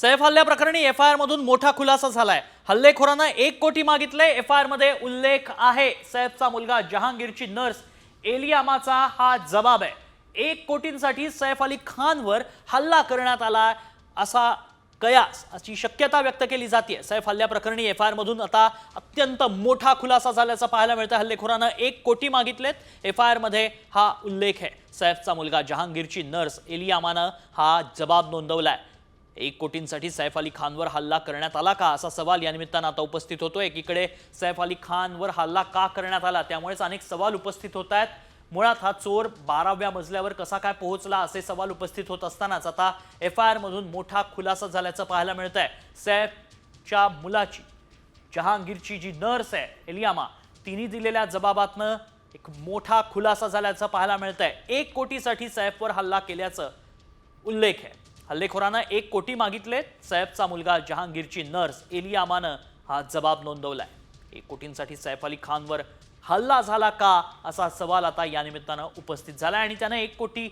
सैफ हल्ल्याप्रकरणी एफआयआर मधून मोठा खुलासा झालाय। हल्लेखोरानं 1 कोटी मागितले। एफआयआर मध्ये उल्लेख आहे सैफचा मुलगा जहांगीरची नर्स एलियामाचा हा जबाब आहे। 1 कोटींसाठी सैफ अली खानवर हल्ला करण्यात आला असा कयास अशी शक्यता व्यक्त केली जाते। सैफ हल्ल्याप्रकरणी एफआयआर मधून आता अत्यंत मोठा खुलासा झाल्याचं पाहायला मिळतं। हल्लेखोरानं 1 कोटी मागितलेत। एफआयआर मध्ये हा उल्लेख आहे। सैफचा मुलगा जहांगीरची नर्स एलियामानं हा जबाब नोंदवलाय। 1 कोटींसाठी सैफ अली खानवर हल्ला करण्यात आला का असा सवाल या निमित्तानं आता उपस्थित होतोय। एकीकडे सैफ अली खानवर हल्ला का करण्यात आला त्यामुळेच अनेक सवाल उपस्थित होत आहेत। मुळात हा चोर 12व्या मजल्यावर कसा काय पोहोचला असे सवाल उपस्थित होत असतानाच आता एफआयआर मधून मोठा खुलासा झाल्याचं पाहायला मिळतंय। सैफच्या मुलाची जहांगीरची जी नर्स आहे एलियामा तिने दिलेल्या जबाबातनं एक मोठा खुलासा झाल्याचं पाहायला मिळतंय। 1 कोटीसाठी सैफवर हल्ला केल्याचं उल्लेख आहे। हल्लेखोरानं 1 कोटी मागितले। सैफचा मुलगा जहांगीरची नर्स एलियामानं हा जबाब नोंदवलाय। 1 कोटींसाठी सैफ अली खानवर हल्ला झाला का असा सवाल आता या निमित्तानं उपस्थित झाला आणि त्याने 1 कोटी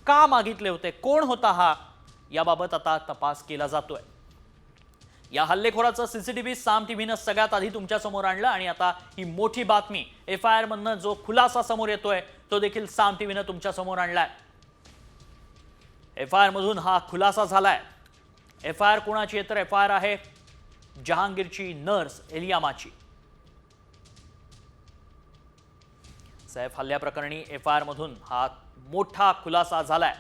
का मागितले होते, कोण होता हा, याबाबत आता तपास केला जातोय। या हल्लेखोराचं सीसीटीव्ही साम टीव्हीनं सगळ्यात आधी तुमच्या समोर आणलं आणि आता ही मोठी बातमी एफआयआर मधनं जो खुलासा समोर येतोय तो देखील साम टीव्हीनं तुमच्या समोर आणलाय। एफआयआर मधून हा खुलासा झालाय। एफआयआर कोणाची आहे तर एफआयआर आहे जहांगीरची नर्स एलियामाची। सैफ हल्ल्याप्रकरणी एफआयआर मधून हा मोठा खुलासा झालाय।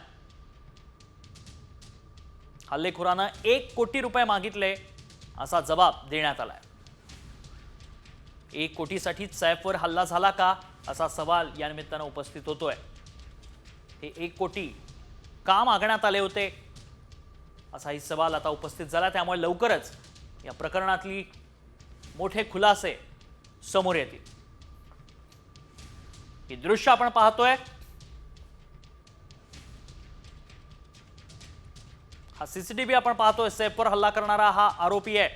हल्लेखोरानं 1 कोटी रुपये मागितले असा जबाब देण्यात आलाय। 1 कोटीसाठी सैफवर हल्ला झाला का असा सवाल या निमित्तानं उपस्थित होतोय। हे 1 कोटी का मागण्यात आले होते असाही सवाल आता उपस्थित झाला। त्यामुळे लवकरच या प्रकरणातली मोठे खुलासे समोर येतील। ही दृश्य आपण पाहतोय, हा सीसीटीव्ही आपण पाहतोय। सैफवर हल्ला करणारा हा आरोपी आहे।